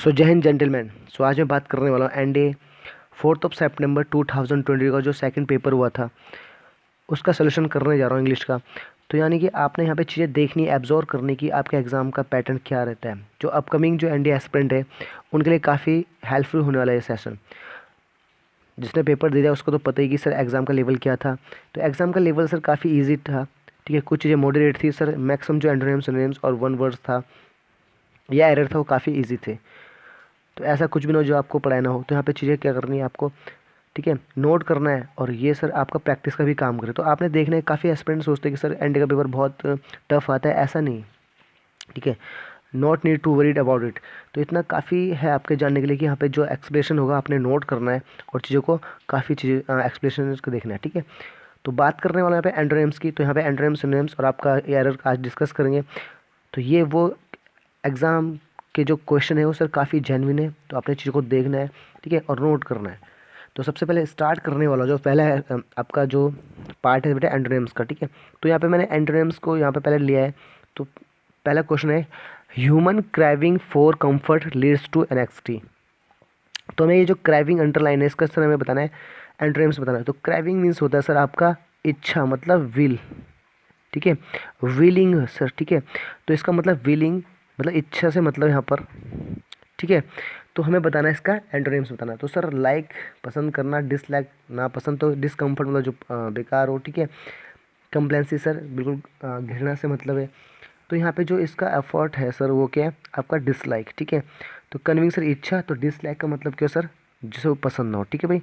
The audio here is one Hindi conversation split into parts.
सो जय हिंद जेंटलमैन। सो आज मैं बात करने वाला हूँ एनडीए 4 सितंबर 2020 का जो सेकंड पेपर हुआ था उसका सोल्यूशन करने जा रहा हूँ इंग्लिश का। तो यानी कि आपने यहाँ पे चीज़ें देखनी, एब्जॉर्व करने की, आपके एग्ज़ाम का पैटर्न क्या रहता है। जो अपकमिंग जो एनडीए एस्पिरेंट है उनके लिए काफ़ी हेल्पफुल होने वाला है ये सेशन। जिसने पेपर दे दिया उसको तो पता ही कि सर एग्ज़ाम का लेवल क्या था। तो एग्ज़ाम का लेवल सर काफ़ी ईजी था, ठीक है। कुछ चीज़ें मॉडरेट थी सर, मैक्सिमम जो एंटोनिम्स सिनोनिम्स और वन वर्ड्स था या एरर था वो काफ़ी ईजी थे। तो ऐसा कुछ भी ना हो जो आपको पढ़ाना हो। तो यहाँ पे चीज़ें क्या करनी है आपको, ठीक है, नोट करना है और ये सर आपका प्रैक्टिस का भी काम करे। तो आपने देखना है काफ़ी एस्पिरेंट सोचते हैं कि सर एनडीए का पेपर बहुत टफ आता है, ऐसा नहीं, ठीक है। Not need to worried about it. तो इतना काफ़ी है आपके जानने के लिए कि यहाँ पे जो एक्सप्लेनेशन होगा आपने नोट करना है और चीज़ों को काफ़ी चीज़ें एक्सप्लेनेशन को देखना है, ठीक है। तो बात करने वाला यहाँ पे एंटोनिम्स की। तो यहाँ पे एंटोनिम्स सिनोनिम्स और आपका एरर आज डिस्कस करेंगे। तो ये वो एग्ज़ाम के जो क्वेश्चन है वो सर काफ़ी जेन्युइन है, तो आपने चीज़ों को देखना है, ठीक है, और नोट करना है। तो सबसे पहले स्टार्ट करने वाला जो पहला है आपका जो पार्ट है बेटा एंटोनिम्स का, ठीक है। तो यहाँ पे मैंने एंटोनिम्स को यहाँ पे पहले लिया है। तो पहला क्वेश्चन है human craving for comfort leads to anxiety. तो हमें ये जो क्राइविंग अंडरलाइन है इसका सर हमें बताना है, एंटोनिम्स बताना है। तो क्राइविंग मीन्स होता है सर आपका इच्छा, मतलब विल, ठीक है, विलिंग सर, ठीक है। तो इसका मतलब विलिंग मतलब इच्छा से मतलब यहाँ पर, ठीक है। तो हमें बताना है इसका एंटोनिम्स बताना है। तो सर लाइक पसंद करना, डिसलाइक ना पसंद, तो डिसकम्फर्ट मतलब जो बेकार हो, ठीक है। कंप्लेंसी सर बिल्कुल घृणा से मतलब है। तो यहाँ पे जो इसका एफर्ट है सर वो क्या है आपका डिसलाइक, ठीक है। तो कन्विंग सर इच्छा, तो डिसलाइक का मतलब क्या सर जिसे वो पसंद ना हो, ठीक है भाई।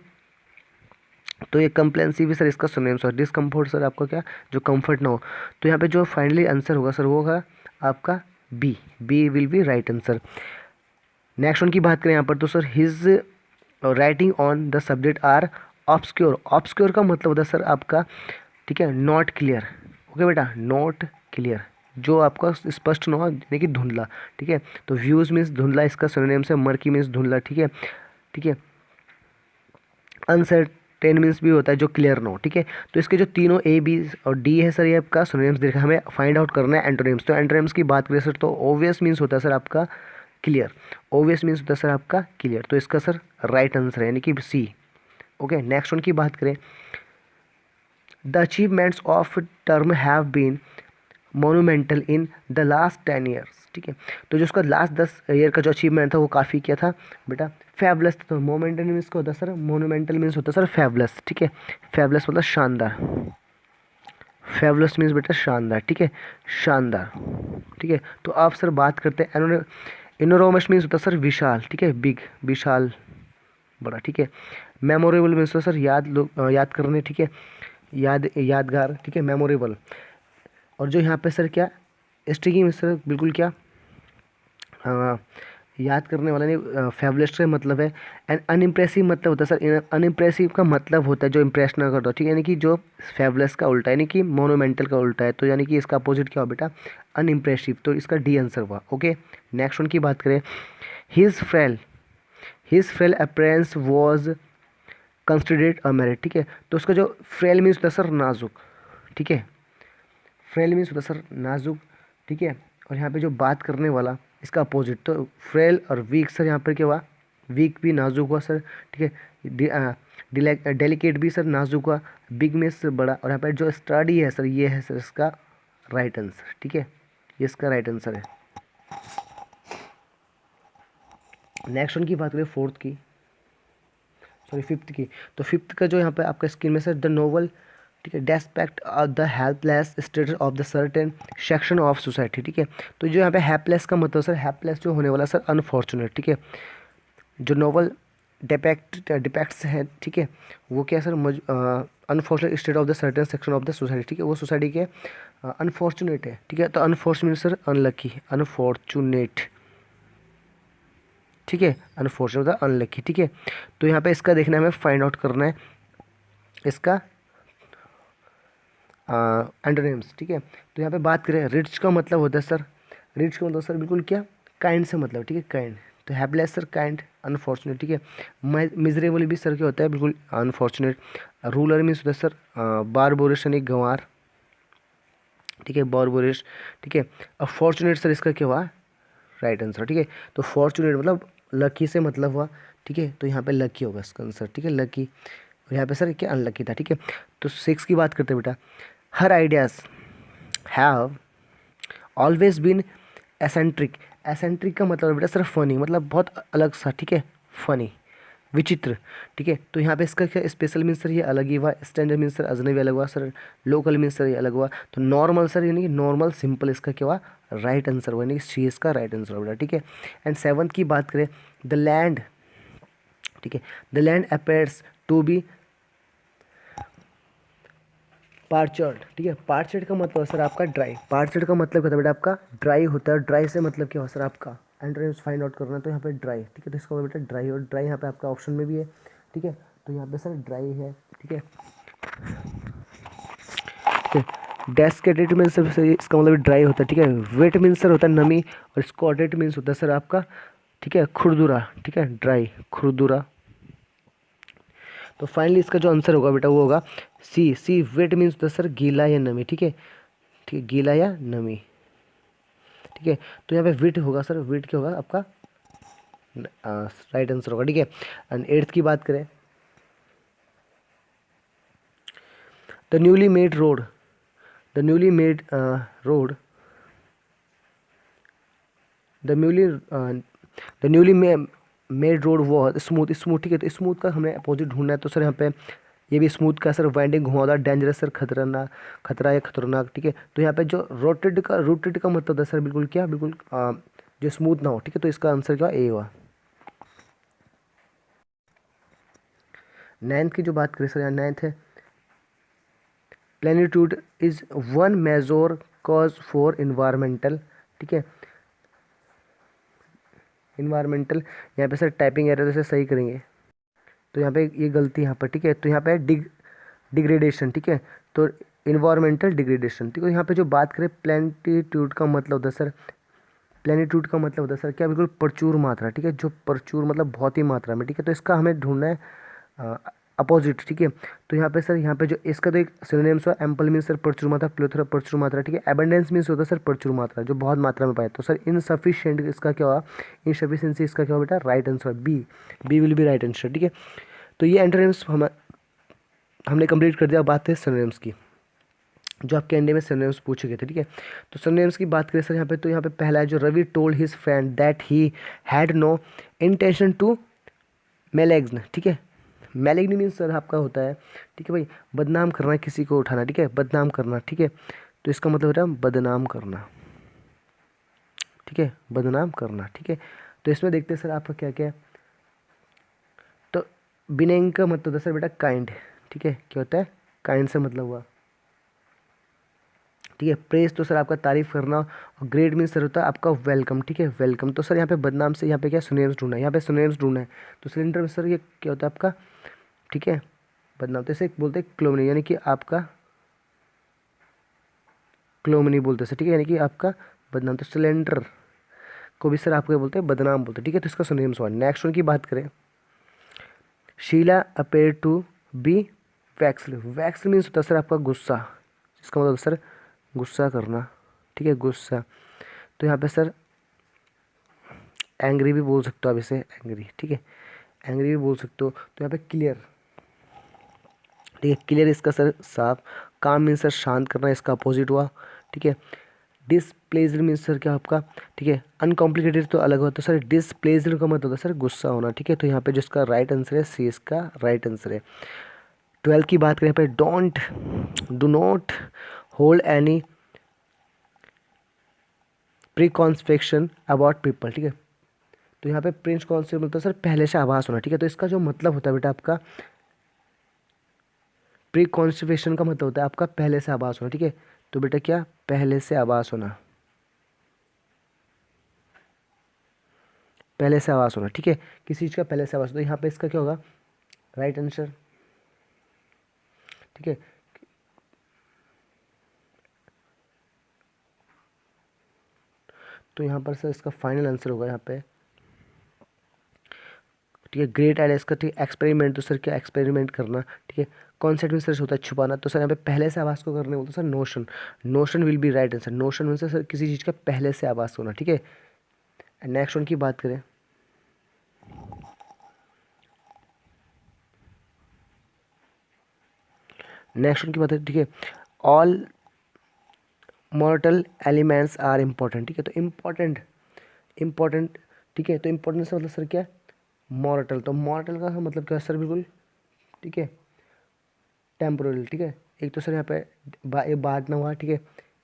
तो ये कंप्लेंसी भी सर इसका सिनोनिम सर, डिसकम्फर्ट सर आपका क्या जो कंफर्ट ना हो। तो यहाँ पे जो फाइनली आंसर होगा सर वो होगा आपका B, B will be right answer. Next one की बात करें यहाँ पर, तो sir his writing on the subject are obscure. Obscure का मतलब होता है सर आपका, ठीक है, नॉट क्लियर। ओके बेटा, नॉट क्लियर जो आपका स्पष्ट ना हो, यानी कि धुंधला, ठीक है। तो व्यूज मीन्स धुंधला, इसका सिनोनिम से मर्की मीन्स धुंधला, ठीक है, ठीक है। अनसर्टेन मीन्स भी होता है जो क्लियर ना हो, ठीक है। तो इसके जो तीनों ए बी और डी है सर ये आपका सिनोनिम्स देखा, हमें फाइंड आउट करना है एंटोनिम्स। तो एंटोनिम्स की बात करें सर तो ऑब्वियस मीन्स होता है सर आपका क्लियर, ऑब्वियस मीन्स होता है सर आपका क्लियर। तो इसका सर राइट आंसर है यानी कि सी। ओके, नेक्स्ट वन की बात करें, the achievements of term have been monumental in the last 10 years, ठीक है। तो जो उसका लास्ट 10 ईयर का जो अचीवमेंट था वो काफ़ी क्या था बेटा, फैबुलस था। तो मोमेंटल मीन्स क्या होता है सर, मोनूमेंटल मीन्स होता है सर फैबुलस, ठीक है। फैबुलस मतलब शानदार, फैबुलस मीन्स बेटा शानदार, ठीक है, शानदार, ठीक है। तो आप सर बात करते हैं इनोरोमस मीन्स होता है सर विशाल, ठीक है, बिग, विशाल, बड़ा, ठीक है। मेमोरेबल मीन्स होता है सर याद करने, ठीक है, यादगार, ठीक है, मेमोरेबल। और जो यहाँ पे सर क्या स्ट्रिकिंग में सर बिल्कुल क्या याद करने वाला नहीं, फेबुलस से मतलब है। एंड अनइम्प्रेसिव मतलब होता है सर, अनइम्प्रेसिव का मतलब होता है जो इम्प्रेस ना करता हो, ठीक है, यानी कि जो फेबुलस का उल्टा यानी कि मोनोमेंटल का उल्टा है। तो यानी कि इसका अपोजिट क्या हो बेटा, अनइम्प्रेसिव। तो इसका डी आंसर हुआ। ओके, नेक्स्ट वन की बात करें, his frail, his frail appearance was considered a merit, ठीक है। तो उसका जो फ्रेल मीन्स होता है सर नाजुक, ठीक है, फ्रेल मीन्स होता है सर नाजुक, ठीक है। और यहाँ पे जो बात करने वाला इसका अपोजिट, तो फ्रेल और वीक सर यहाँ पर क्या हुआ, वीक भी नाजुक हुआ सर, ठीक है। डेलिकेट भी सर नाजुक हुआ, बिग मीन्स बड़ा। और यहाँ पर जो स्टडी है सर ये है सर इसका राइट आंसर, ठीक है, ये इसका राइट आंसर है। नेक्स्ट वन की बात करें फोर्थ की, सॉरी फिफ्थ की। तो फिफ्थ का जो यहाँ पे आपका स्क्रीन में सर द नोवल, ठीक है, despite of the helpless status of the certain section of society, ठीक है। तो जो यहाँ पे हेल्पलेस का मतलब सर, हेल्पलेस जो होने वाला सर अनफॉर्चुनेट, ठीक है। जो नोवल डिपेक्ट्स है, ठीक है, वो क्या sir unfortunate state of the certain section of the society, ठीक है, वो सोसाइटी के अनफॉर्चुनेट है, ठीक है। तो अनफॉर्चुनेट सर अनलकी, अनफॉर्चुनेट, ठीक है, अनफॉर्चुनेट अनलकी, ठीक है। तो यहाँ पे इसका देखना है, हमें फाइंड आउट करना है इसका एंटोनिम्स, ठीक है। तो यहाँ पे बात करें रिच का मतलब होता है सर, रिच का मतलब सर बिल्कुल क्या काइंड से मतलब, ठीक है, काइंड। तो हैप्पीलेस सर काइंड, अनफॉर्चुनेट, ठीक है। मिजरेबल भी सर क्या होता है बिल्कुल अनफॉर्चुनेट। रूलर मीन्स होता है सर बारबोरिश यानी गंवार, ठीक है, बारबोरिश, ठीक है। अब फॉर्चुनेट सर इसका क्या हुआ राइट आंसर, ठीक है। तो फॉर्चुनेट मतलब लकी से मतलब हुआ, ठीक है, तो यहाँ पे लकी होगा इसका आंसर, ठीक है, लकी। और यहाँ पे सर क्या अनलकी था, ठीक है। तो 6 की बात करते हैं बेटा, her ideas have always been eccentric. Eccentric का मतलब बेटा सर फनी, मतलब बहुत अलग सा, ठीक है, फनी, विचित्र, ठीक है। तो यहाँ पे इसका क्या स्पेशल मीन्स सर ये अलग ही हुआ, स्टैंडर्ड मीन्स सर अजनबी अलग हुआ सर, लोकल मीन्स सर ये अलग हुआ। तो नॉर्मल सर यानी कि नॉर्मल सिंपल इसका क्या हुआ, राइट आंसर हुआ, यानी कि सी इसका राइट आंसर हुआ, ठीक है। एंड 7th की बात करें, द लैंड, ठीक है, the land appears to be parched, ठीक है। पार्चर्ड का मतलब सर आपका ड्राई, पार्चर्ड का मतलब क्या होता है बेटा आपका ड्राई होता है। ड्राई से मतलब क्या होता है सर आपका एंट्रेंस फाइंड आउट करना है, तो यहाँ पे ड्राई, ठीक है, तो इसका बेटा ड्राई, और ड्राई यहाँ पे आपका ऑप्शन में भी है, ठीक है। तो यहाँ पे सर ड्राई है, ठीक है, ठीक है। डेस्केटेड मीन्स सर इसका मतलब ड्राई होता है, ठीक है। वेट मीन्स सर होता है नमी, और स्कॉटेड मीन्स होता है सर आपका, ठीक है, खुरदुरा, ठीक है, ड्राई, खुरदुरा। तो फाइनली इसका जो आंसर होगा बेटा वो होगा सी। सी वेट मीन्स होता है सर गीला या नमी, ठीक है, ठीक है, गीला या नमी, ठीक है। तो यहाँ पे विट होगा सर, विट क्या होगा आपका राइट आंसर होगा, ठीक है। एंड 8th की बात करें, the newly made road, the newly made road, the newly the newly made road वो स्मूथ, स्मूथ, ठीक है। तो स्मूथ का हमें अपोजिट ढूंढना है, तो सर यहाँ पे ये भी स्मूथ का सर वाइंडिंग घुमावदार, डेंजरस सर खतरनाक, खतरा या खतरनाक, ठीक है। तो यहाँ पे जो रोटेड का मतलब होता है सर बिल्कुल क्या, बिल्कुल जो स्मूथ ना हो, ठीक है। तो इसका आंसर क्या ए हुआ। 9th की जो बात करें सर, यहाँ 9th है, plenitude is one major cause for environmental, ठीक है, इन्वायरमेंटल। यहाँ पे सर टाइपिंग एरर से सही करेंगे, तो यहाँ पे ये गलती यहाँ पर, ठीक है। तो यहाँ पे डिग्रेडेशन, ठीक है, तो इन्वायरमेंटल डिग्रेडेशन, ठीक है। यहाँ पे जो बात करें प्लेनिट्यूड का मतलब होता है सर, प्लेनिट्यूड का मतलब होता है सर क्या, बिल्कुल प्रचुर मात्रा, ठीक है, जो प्रचुर मतलब बहुत ही मात्रा में, ठीक है। तो इसका हमें ढूंढना है अपोजिट, ठीक है। तो यहाँ पे सर, यहाँ पे जो इसका तो एक सिनोनिम्स हुआ, एम्पल मीन्स सर प्रचुर मात्रा, प्लेथोरा प्रचुर मात्रा, ठीक है। एबंडेंस मीन्स होता है सर प्रचुर मात्रा, जो बहुत मात्रा में पाए। तो सर इनसफिशिएंट इसका क्या हुआ, इनसफिशिएंसी इसका क्या हुआ बेटा, right answer B, B will be right answer, ठीक है। तो ये एंटोनिम्स हमने कंप्लीट कर दिया। बात है सिनोनिम्स की, जो आपके एंडे में सिनोनिम्स पूछे गए थे, ठीक है। तो सिनोनिम्स की बात करें सर यहाँ पे, तो यहाँ पे पहला है जो Ravi told his friend that he had no intention to malign, ठीक है। मेलेग्न मीन्स सर आपका होता है, ठीक है भाई, बदनाम करना, किसी को उठाना, ठीक है, बदनाम करना, ठीक है। तो इसका मतलब होता है बदनाम करना, ठीक है, बदनाम करना, ठीक है। तो इसमें देखते हैं सर आपका क्या क्या है। तो बिनेंग का मतलब होता है सर बेटा काइंड, ठीक है, क्या होता है, काइंड से मतलब हुआ, ठीक है। प्रेज तो सर आपका तारीफ करना, और ग्रेट मीन्स सर होता है आपका वेलकम, ठीक है, वेलकम। तो सर यहाँ पे बदनाम से यहाँ पे क्या सिनोनिम्स ढूंढना है, यहाँ पे सिनोनिम्स ढूंढना है। तो सिलेंडर में सर ये क्या होता है आपका, ठीक है, बदनाम। तो इसे बोलते हैं क्लोमनी, यानी कि आपका क्लोमनी बोलते हैं सर, ठीक है, यानी कि आपका बदनाम। तो सिलेंडर को भी सर आपको बोलते हैं बदनाम बोलते हैं, ठीक है। तो इसका सिनोनिम्स हुआ। नेक्स्ट वन की बात करें, Sheila appear to be vexed. Vexed means होता है सर आपका गुस्सा, इसका मतलब सर गुस्सा करना, ठीक है, गुस्सा। तो यहाँ पे सर एंग्री भी बोल सकते हो आप इसे, एंग्री, ठीक है, एंग्री भी बोल सकते हो। तो यहाँ पे क्लियर, ठीक है, क्लियर इसका सर साफ। काम मीन्स सर शांत करना, इसका अपोजिट हुआ, ठीक है। डिसप्लेज्ड मीन्स सर क्या आपका, ठीक है, अनकॉम्प्लिकेटेड तो अलग होता है सर, डिसप्लेज्ड का मतलब होता है सर गुस्सा होना, ठीक है। तो यहाँ पे जिसका राइट आंसर है सी इसका राइट आंसर है। 12 की बात करें यहाँ पे, don't do not hold any preconception about people, ठीक है। तो यहाँ पे प्रिंस कॉन्सेप्ट मतलब सर पहले से आभास होना, ठीक है। तो इसका जो मतलब होता है बेटा आपका प्री कॉन्स्टिपेशन का मतलब होता है आपका पहले से आभास होना, ठीक है। तो बेटा क्या, पहले से आभास होना, पहले से आभास होना, ठीक है, किसी चीज़ का पहले से आभास। तो यहाँ पे इसका क्या होगा, राइट आंसर, ठीक है। तो यहाँ पर सर इसका फाइनल आंसर होगा यहाँ पे, ठीक है, ग्रेट आइडिया इसका, ठीक है। एक्सपेरिमेंट तो सर क्या, एक्सपेरिमेंट करना, ठीक है। कॉन्सेप्ट में सर होता है छुपाना, तो सर यहाँ पे पहले से आभास को करने बोलते हैं sir notion, notion will be right answer. Notion में सर किसी चीज़ का पहले से आभास होना, ठीक है। नेक्स्ट वन की बात करें, नेक्स्ट उनकी बात है, ठीक है, all mortal elements are important, ठीक है, तो इम्पॉर्टेंट, ठीक है, तो इम्पोर्टेंस मतलब सर क्या है, मॉर्टल, तो मॉर्टल का मतलब क्या है सर, बिल्कुल, ठीक है, टेम्पोरल, ठीक है, एक तो सर यहाँ पे एक बांटना हुआ, ठीक है,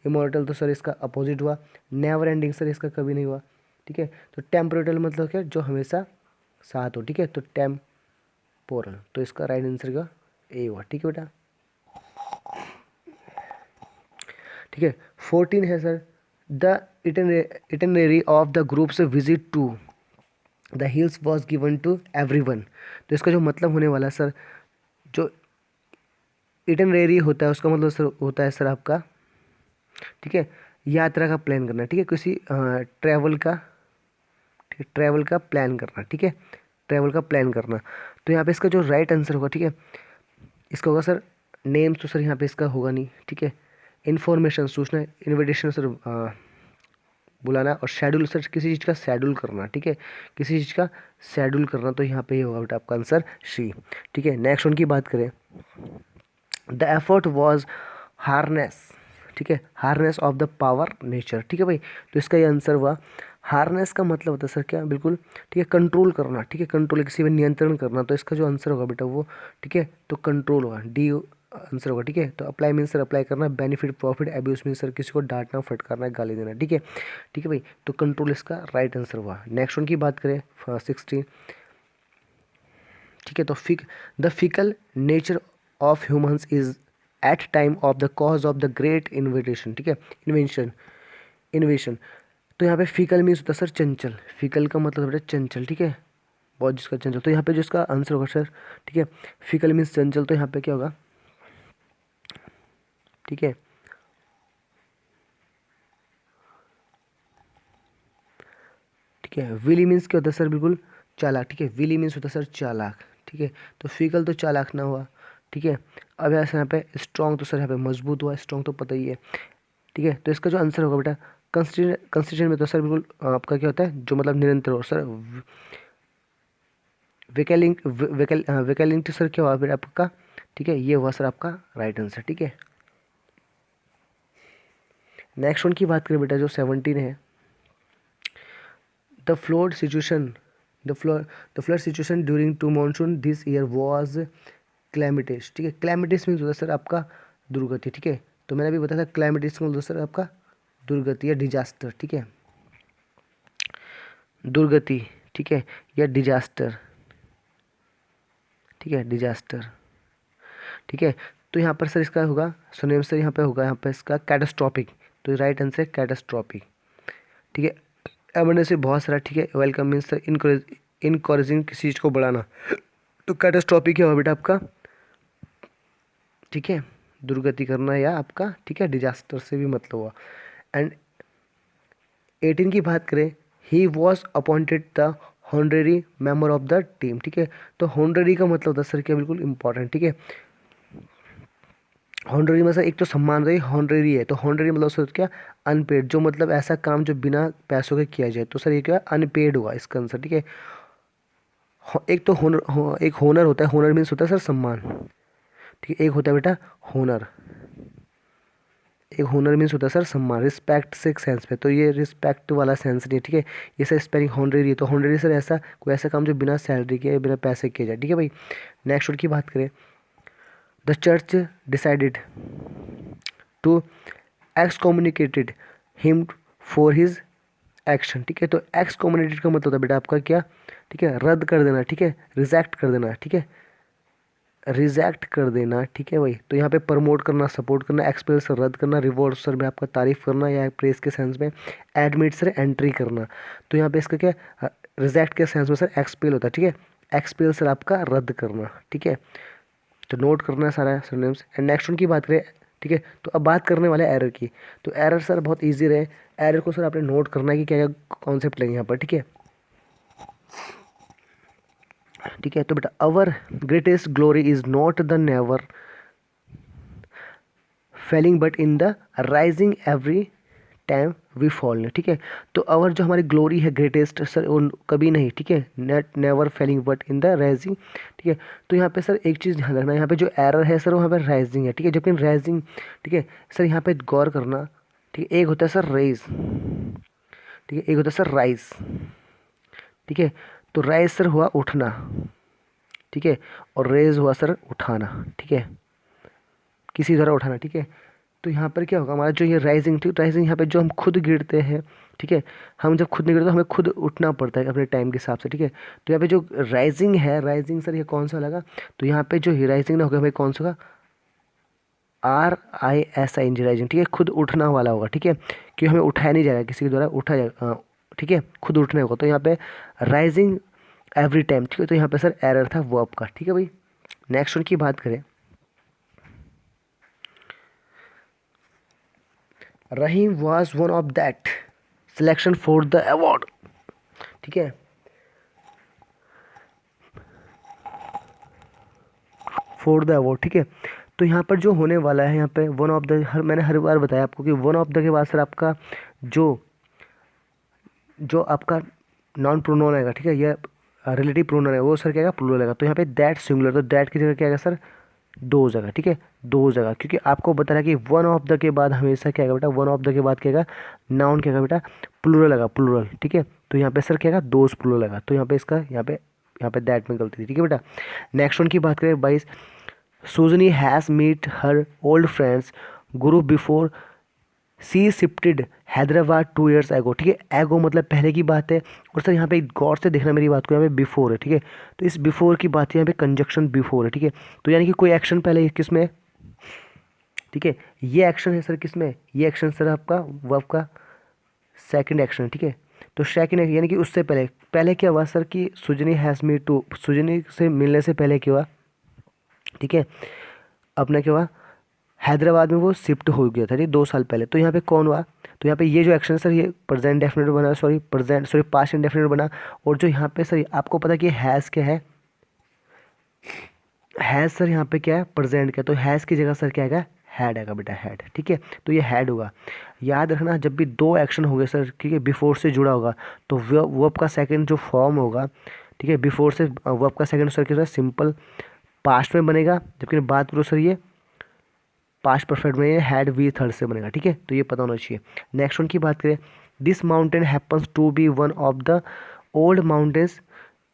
इमॉर्टल तो सर इसका अपोजिट हुआ, नेवर एंडिंग सर इसका कभी नहीं हुआ, ठीक है, तो टेम्पोरल मतलब क्या, जो हमेशा साथ हो, ठीक है, तो टेम्पोरल, तो इसका राइट आंसर का ए हुआ, ठीक है बेटा, ठीक है। 14 है sir, the itinerary of the groups visit to the hills was given to everyone, तो इसका जो मतलब होने वाला सर, जो इटनरी होता है उसका मतलब सर होता है सर आपका, ठीक है, यात्रा का प्लान करना, ठीक है, किसी ट्रैवल का, ठीक है, ट्रैवल का प्लान करना, ठीक है, ट्रैवल का प्लान करना, तो यहाँ पे इसका जो राइट आंसर होगा, ठीक है, इसका होगा सर नेम्स, तो सर यहाँ पे इसका होगा नहीं, ठीक है, इन्फॉर्मेशन सूचना, इन्विटेशन सर बुलाना, और शेड्यूल सर किसी चीज़ का शेड्यूल करना, ठीक है, किसी चीज़ का शेड्यूल करना, तो यहाँ पे ये होगा बेटा आपका आंसर सी, ठीक है। नेक्स्ट उनकी बात करें, द एफर्ट वॉज हार्नेस, ठीक है, harness of the power nature, ठीक है भाई, तो इसका ये आंसर हुआ, हार्नेस का मतलब होता है सर क्या, बिल्कुल, ठीक है, कंट्रोल करना, ठीक है, कंट्रोल किसी में नियंत्रण करना, तो इसका जो आंसर होगा बेटा वो, ठीक है, तो कंट्रोल होगा, डी आंसर होगा, ठीक है, तो अप्लाई मीन्स सर अप्लाई करना, benefit profit, abuse means sir किसी को डांटना फटकारना गाली देना, ठीक है, ठीक है भाई, तो कंट्रोल इसका राइट आंसर हुआ। नेक्स्ट उनकी बात करें 16, ठीक है, तो the fickle nature of humans is at time of the cause of the great invitation, ठीक है, इन्वेशन, तो यहाँ पे फिकल मीन्स होता है सर चंचल, फिकल का मतलब होता है चंचल, ठीक है, बहुत जिसका चंचल, तो यहाँ पे जो इसका आंसर होगा सर, ठीक है, फिकल मीन्स चंचल, तो यहाँ पे क्या होगा, ठीक है, ठीक है, विली मीन्स क्या होता है सर, बिल्कुल चालाक, ठीक है, विली मीन्स होता है सर चालाक, ठीक है, तो फिकल तो चालाक ना हुआ, ठीक है। अब ऐसे यहाँ पे स्ट्रॉन्ग, तो सर यहाँ पे मजबूत हुआ, स्ट्रॉन्ग तो पता ही है, ठीक है, तो इसका जो आंसर होगा बेटा कंसिस्टेंट में, तो सर बिल्कुल आपका क्या होता है, जो मतलब निरंतर हो सर, वैकलिंग सर क्या हुआ फिर आपका, ठीक है, ये हुआ सर आपका राइट आंसर, ठीक है। नेक्स्ट वन की बात करें बेटा जो 17 है, the flood situation the flood situation during to monsoon this year was calamitous, ठीक है, क्लैमिटिस मीन्स होता है सर आपका दुर्गति, ठीक है, तो मैंने अभी बताया था क्लैमिटिस मीन्स होता है सर आपका दुर्गति या डिजास्टर, ठीक है, दुर्गति, ठीक है, या डिजास्टर, ठीक है, डिजास्टर, ठीक है, तो यहाँ पर सर इसका होगा सुनेम सर, यहाँ पे होगा, यहाँ पे इसका कैटास्ट्रॉपिक, तो राइट आंसर है कैटास्ट्रॉपिक, ठीक है, एमरजेंसी बहुत सारा, ठीक है, वेलकम मीन्स सर इनकरेजिंग किसी चीज़ को बढ़ाना, तो कैटास्ट्रॉपिक क्या होगा बेटा आपका, ठीक है, दुर्गति करना या आपका, ठीक है, डिजास्टर से भी मतलब हुआ। एंड 18 की बात करें, he was appointed the honorary member of the team, ठीक है, तो हॉनरेरी का मतलब होता है सर क्या, बिल्कुल इंपॉर्टेंट, ठीक है, हॉनरेरी मतलब एक तो सम्मान रही हॉनरेरी है, तो हॉनरेरी मतलब सर क्या, अनपेड, जो मतलब ऐसा काम जो बिना पैसों के किया जाए, तो सर ये क्या अनपेड हुआ इसका आंसर, ठीक है, एक तो एक होनर होता है, होनर मीन्स होता है सर सम्मान, ठीक है, एक होता है बेटा होनर, एक होनर मीन्स होता है सर सम्मान, रिस्पेक्ट से एक सेंस में, तो ये रिस्पेक्ट वाला सेंस नहीं है, ठीक है, ये सर स्पेलिंग हॉनरेरी है, तो हॉनरेरी सर ऐसा कोई ऐसा काम जो बिना सैलरी के बिना पैसे किया जाए, ठीक है भाई। नेक्स्ट वर्ड की बात करें, the church decided to excommunicated him for his action, ठीक है, तो एक्सकम्युनिकेटेड का मतलब होता है बेटा आपका क्या, ठीक है, रद्द कर देना, ठीक है, रिजेक्ट कर देना, ठीक है, रिजेक्ट कर देना, ठीक है भाई, तो यहाँ पे प्रमोट करना, सपोर्ट करना, एक्सपेल सर रद्द करना, रिवॉर्ड सर में आपका तारीफ करना या प्रेस के सेंस में, एडमिट सर एंट्री करना, तो यहाँ पे इसका क्या, रिजेक्ट के सेंस में सर एक्सपेल होता है, ठीक है, एक्सपेल सर आपका रद्द करना, ठीक है, तो नोट करना है सारा सिनोनिम्स। एंड नेक्स्ट उनकी बात करें, ठीक है, तो अब बात करने वाले एरर की, तो एरर सर बहुत ईजी रहे, एरर को सर आपने नोट करना है कि क्या क्या कॉन्सेप्ट लेंगे यहाँ पर, ठीक है, ठीक है, तो बेटा our greatest glory is not the never failing but in the rising every time we fall नहीं, ठीक है। तो अवर जो हमारी ग्लोरी है ग्रेटेस्ट सर वो कभी नहीं, ठीक है, net never failing but in the rising, ठीक है। तो यहाँ पे सर एक चीज़ ध्यान रखना, यहाँ पे जो एरर है सर वहाँ पे राइजिंग है, ठीक है, जबकि राइजिंग, ठीक है सर, यहाँ पे गौर करना, ठीक है, एक होता है सर रेज, ठीक है, एक होता है सर राइज, ठीक है। तो राइज सर हुआ उठना, ठीक है, और रेज हुआ सर उठाना, ठीक है, किसी तरह उठाना, ठीक है। तो यहाँ पर क्या होगा हमारा जो ये राइजिंग, ठीक, राइजिंग यहाँ पे जो हम खुद गिरते हैं, ठीक है, हम जब खुद नहीं गिरते तो हमें खुद उठना पड़ता है अपने टाइम के हिसाब से, ठीक है। तो यहाँ पे जो राइजिंग है, राइजिंग सर ये कौन सा लगा, तो यहाँ पे जो ही राइजिंग ना होगा हमें कौन सा होगा, RISING राइजिंग, ठीक है, खुद उठना वाला होगा, ठीक है, क्योंकि हमें उठाया नहीं जाएगा, किसी के द्वारा उठा जाएगा, ठीक है, खुद उठने होगा। तो यहाँ पे राइजिंग एवरी टाइम, ठीक है। तो यहाँ पे सर एरर था वर्ब का, ठीक है भाई। नेक्स्ट वन की बात करें, Rahim was one of that selection for the award, ठीक है, फॉर द अवार्ड, ठीक है। तो यहाँ पर जो होने वाला है, यहाँ पे वन ऑफ द, मैंने हर बार बताया आपको कि वन ऑफ द के बाद सर आपका जो जो आपका नॉन प्रोनाउन आएगा, ठीक है, ये रिलेटिव प्रोनाउन है वो सर क्या आएगा, प्लूरल आएगा। तो यहाँ पे दैट सिंगुलर, तो दैट की जगह क्या आएगा सर, दो जगह, ठीक है, दो जगह, क्योंकि आपको बता रहा है कि वन ऑफ द के बाद हमेशा क्या आएगा बेटा, वन ऑफ द के बाद क्या आएगा, नाउन क्या आएगा बेटा, प्लूरल आएगा, प्लूरल, ठीक है। तो यहाँ पे सर क्या आएगा, दोज प्लूरल आएगा। तो यहाँ पे इसका यहाँ पे दैट में गलती थी, ठीक है बेटा। नेक्स्ट वन की बात करें 22, Sujani has meet her old friends Guru before she shifted Hyderabad 2 years एगो, ठीक है, एगो मतलब पहले की बात है। और सर यहाँ पे गौर से देखना मेरी बात को, यहाँ पे बिफोर है, ठीक है। तो इस बिफोर की बात है, यहाँ पे कंजक्शन बिफोर है, ठीक है। तो यानी कि कोई एक्शन पहले किस में है, ठीक है, ये एक्शन है सर किस में, ये एक्शन सर आपका वर्ब का सेकंड एक्शन है, ठीक है। तो सेकंड यानी कि उससे पहले पहले क्या हुआ सर कि Sujani has meet to, Sujani से मिलने से पहले क्या हुआ, ठीक है, अपना क्या हुआ, हैदराबाद में वो शिफ्ट हो गया था, ठीक, 2 साल पहले। तो यहाँ पे कौन हुआ, तो यहाँ पे ये जो एक्शन सर ये प्रेजेंट डेफिनेट बना, सॉरी पास्ट इंडेफिनिट बना। और जो यहाँ पे सर आपको पता है कि हैज़ क्या है, हैज़ सर यहाँ पे क्या है, प्रेजेंट क्या, तो हैज़ की जगह सर क्या आएगा, हैड आएगा बेटा, हैड, ठीक है। तो ये हैड होगा। याद रखना जब भी दो एक्शन हो गए सर, ठीक है, बिफोर से जुड़ा होगा तो वर्ब का सेकंड जो फॉर्म होगा, ठीक है, बिफोर से वर्ब का सेकंड सर क्या, सिंपल पास्ट में बनेगा, जबकि बात करो सर ये पास्ट परफेक्ट में, ये हैड वी थर्ड से बनेगा, ठीक है। तो ये पता होना चाहिए। नेक्स्ट वन की बात करें, this mountain happens to be one of the old mountains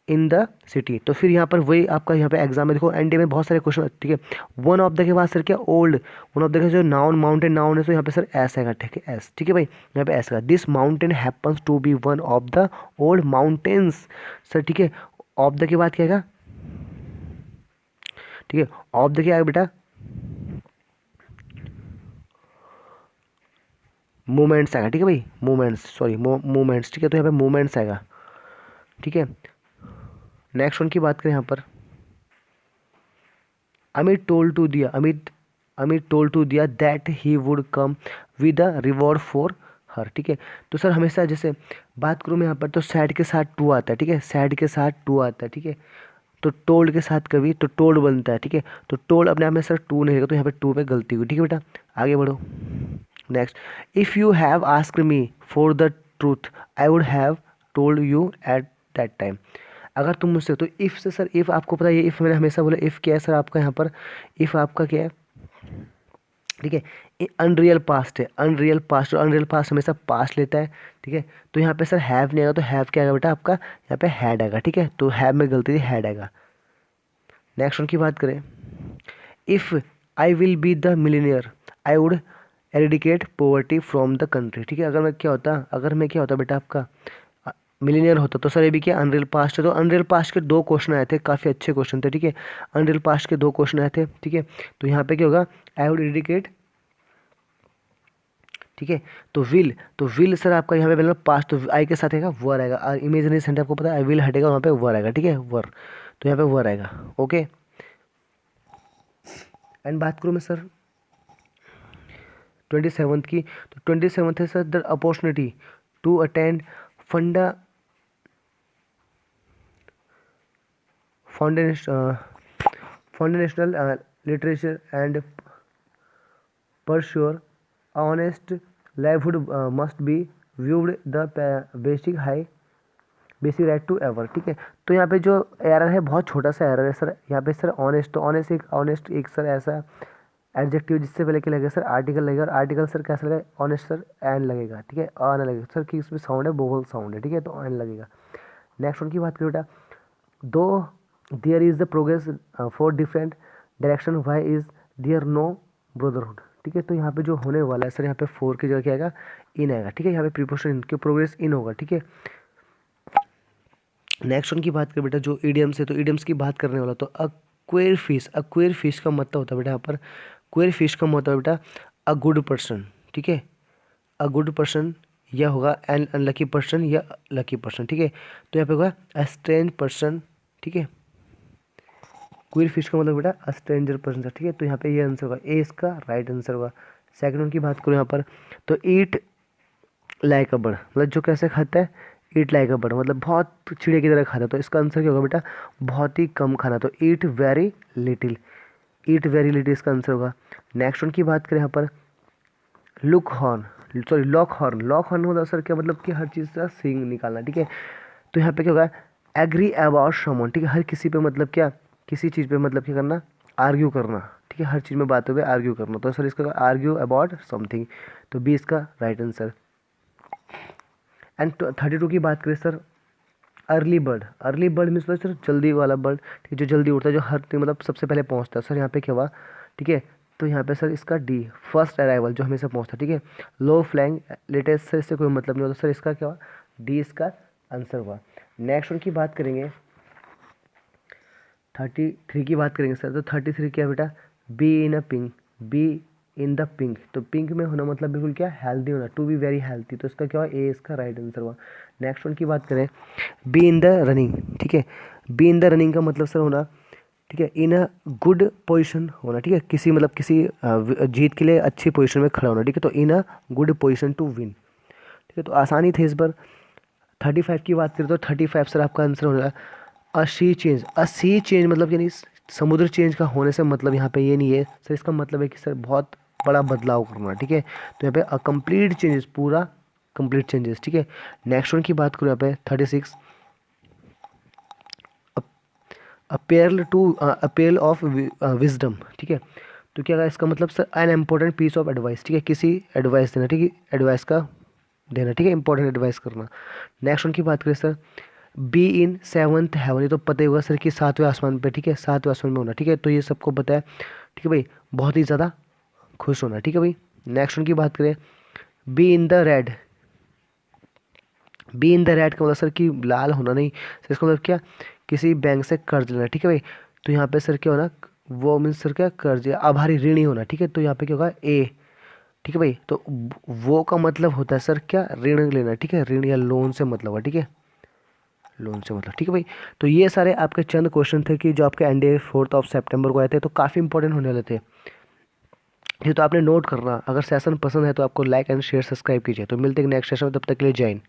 in the city. तो फिर यहाँ पर वही आपका यहाँ पे एग्जाम में देखो एनडीए में बहुत सारे क्वेश्चन, ठीक है। वन ऑफ द के बाद सर क्या, ओल्ड, वन ऑफ द का जो नाउन माउंटेन नाउन है तो यहाँ पे सर एस आएगा, ठीक है, एस, ठीक है भाई, यहाँ पे एस आएगा। This mountain happens to be one of the old mountains sir, ठीक है। ऑफ द के बाद क्या आएगा, ठीक है, ऑफ द क्या आएगा बेटा, मूवमेंट्स आएगा, ठीक है भाई, मूवमेंट्स, सॉरी मूवमेंट्स, ठीक है। तो यहाँ पे मूवमेंट्स आएगा, ठीक है। नेक्स्ट वन की बात करें यहाँ पर, अमित टोल्ड टू दिया, अमित टोल्ड टू दिया that he would come with a reward for her, ठीक है। तो सर हमेशा जैसे बात करूँ मैं यहाँ पर तो सैड के साथ टू आता है, ठीक है, सैड के साथ टू आता है, ठीक है। तो टोल्ड के साथ कभी तो टोल्ड बनता है, ठीक है। तो टोल्ड अपने आप में सर टू नहीं रहेगा, तो यहाँ पे टू पे गलती हुई, ठीक है बेटा। आगे बढ़ो। Next, if you have asked me for the truth I would have told you at that time. अगर तुम मुझसे, तो इफ़ से सर, इफ़ आपको पता है ये इफ़ मैंने हमेशा बोला, इफ़ क्या है सर आपका यहाँ पर, इफ़ आपका क्या है, ठीक है, अनरियल पास्ट है, अनरियल पास्ट, और अनरियल पास्ट हमेशा पास्ट लेता है, ठीक है। तो यहाँ पे सर हैव नहीं आएगा, तो हैव क्या आएगा बेटा आपका, यहाँ पे हैड आएगा, ठीक है। तो हैव में गलती थी, हैड आएगा। नेक्स्ट उनकी बात करें, if I will be the millionaire I would eradicate poverty from the country, ठीक है। अगर मैं क्या होता बेटा आपका मिलीनियर होता, तो सर ये भी क्या अनरियल पास्ट है। तो अनरियल पास्ट के 2 क्वेश्चन आए थे, काफ़ी अच्छे क्वेश्चन थे, ठीक है। अनरियल पास्ट के 2 क्वेश्चन आए थे, ठीक है। तो यहाँ पे क्या होगा, आई वुड एरिडिकेट, ठीक है। तो विल सर आपका यहाँ पे मतलब पास्ट, तो आई के साथ आएगा वर आएगा, और इमेजिनरी सेंटेंस आपको पता है आई विल हटेगा, वहाँ पे वर आएगा, ठीक है, वर। तो यहाँ पे वर आएगा, ओके। एंड बात करूँ मैं सर 27th की, तो 27th है sir the opportunity to attend foundational literature and pursue honest livelihood must be viewed the basic right to ever, ठीक है। तो यहाँ पे जो एरर है बहुत छोटा सा एरर है सर, यहाँ पे सर ऑनेस्ट, तो ऑनेस्ट एक सर ऐसा एडजेक्टिव जिससे पहले क्या लगेगा सर आर्टिकल लगेगा, और आर्टिकल सर कैसा लगेगा ऑनेस्ट सर एन लगेगा, ठीक है, आना लगेगा सर कि इसमें साउंड है बोवल साउंड है, ठीक है, तो एन लगेगा। नेक्स्ट उनकी बात करें बेटा, though there is the progress for different direction why is there no brotherhood, ठीक है। तो यहाँ पे जो होने वाला है सर, यहाँ पे फोर की जगह क्या आएगा, इन आएगा, ठीक है, यहाँ पे प्रीपोजिशन इन की प्रोग्रेस इन होगा, ठीक है। नेक्स्ट उनकी बात करें बेटा जो इडियम्स है, तो इडियम्स की बात करने वाला, तो अक्वेयर फिश का मतलब होता है बेटा यहाँ पर, क्वेयर फिश का मतलब बेटा अ गुड पर्सन, ठीक है, अ गुड पर्सन, या होगा एन अनलकी पर्सन या लकी पर्सन, ठीक है। तो यहाँ पे होगा अ स्ट्रेंज पर्सन, ठीक है, क्वेयर फिश का मतलब बेटा अ स्ट्रेंजर पर्सन, ठीक है। तो यहाँ पे ये आंसर होगा, ए इसका राइट आंसर होगा। सेकंड उनकी बात करूँ यहाँ पर, तो ईट लाइक अ बर्ड, मतलब जो कैसे खाता है, ईट लाइक अ बर्ड मतलब बहुत चिड़िया की तरह खाता है, तो इसका आंसर क्या होगा बेटा, बहुत ही कम खाना, तो eat very little, eat very little इसका आंसर होगा। नेक्स्ट उनकी बात करें यहाँ पर, लॉक हॉर्न होता है सर क्या मतलब कि हर चीज़ का सींग निकालना, ठीक है। तो यहाँ पे क्या होगा, एग्री अबाउट समवन, ठीक है, हर किसी पे मतलब क्या, किसी चीज़ पे मतलब क्या करना, आर्ग्यू करना, ठीक है, हर चीज़ में बातों पे आर्ग्यू करना, तो सर इसका आर्ग्यू अबाउट समथिंग, तो बी इसका राइट आंसर। एंड 32 की बात करें sir, early bird means sir जल्दी वाला बर्ड, ठीक है, जो जल्दी उड़ता है, जो हर मतलब सबसे पहले पहुंचता है, सर यहाँ पे क्या हुआ, ठीक है। तो यहाँ पे सर इसका डी फर्स्ट अराइवल, जो हमेशा पहुंचता है, ठीक है। लो फ्लाइंग लेटेस्ट सर इससे कोई मतलब नहीं होता, सर इसका क्या हुआ, डी इसका आंसर हुआ। नेक्स्ट उनकी बात करेंगे 33 की बात करेंगे सर, तो 33 क्या है बेटा, be in a pink, be in the pink, तो पिंक में होना मतलब बिल्कुल क्या, हेल्दी होना, टू बी वेरी हेल्थी, तो इसका क्या हुआ, ए इसका राइट आंसर हुआ। नेक्स्ट उनकी बात करें, बी इन द रनिंग, ठीक है, बी इन द रनिंग का मतलब सर होना, ठीक है, इन अ गुड पोजीशन होना, ठीक है, किसी मतलब किसी जीत के लिए अच्छी पोजीशन में खड़ा होना, ठीक है, तो in a good position to win, ठीक है। तो आसानी थे इस बार। 35 की बात करें तो 35 सर आपका आंसर होगा अ सी चेंज मतलब यानी समुद्र चेंज का होने से मतलब यहाँ पे ये नहीं है सर, इसका मतलब है कि सर बहुत बड़ा बदलाव करना, ठीक है। तो यहाँ पे अ कंप्लीट चेंजेस, पूरा कंप्लीट चेंजेस, ठीक है। नेक्स्ट वन की बात करूँ यहाँ पे 36, अपेल ऑफ विजडम, ठीक है। तो क्या इसका मतलब sir an important piece of advice, ठीक है, किसी एडवाइस देना, ठीक है, एडवाइस का देना, ठीक है, इंपॉर्टेंट एडवाइस करना। नेक्स्ट उनकी बात करें sir, B in seventh heaven, ये तो पता ही होगा सर कि सातवें आसमान पे, ठीक है, सातवें आसमान में होना, ठीक है, तो ये सबको पता है, ठीक है भाई, बहुत ही ज़्यादा खुश होना, ठीक है भाई। नेक्स्ट उनकी बात करें, be in the red, be in the red का मतलब सर कि लाल होना नहीं, सर इसका मतलब क्या, किसी बैंक से कर्ज लेना, ठीक है भाई। तो यहाँ पे सर क्या होना, वो मीन्स सर क्या, कर्ज या आभारी ऋणी होना, ठीक है, तो यहाँ पे क्या होगा, ए, ठीक है भाई। तो वो का मतलब होता है सर क्या, ऋण लेना, ठीक है, ऋण या लोन से मतलब है, ठीक है, लोन से मतलब, ठीक है भाई। तो ये सारे आपके चंद क्वेश्चन थे कि जो आपके एनडीए 4 सितंबर को आए थे, तो काफ़ी इंपॉर्टेंट होने वाले थे, ये तो आपने नोट करना। अगर सेशन पसंद है तो आपको लाइक एंड शेयर सब्सक्राइब कीजिए। तो मिलते हैं नेक्स्ट सेशन में, तब तक के लिए जय हिंद।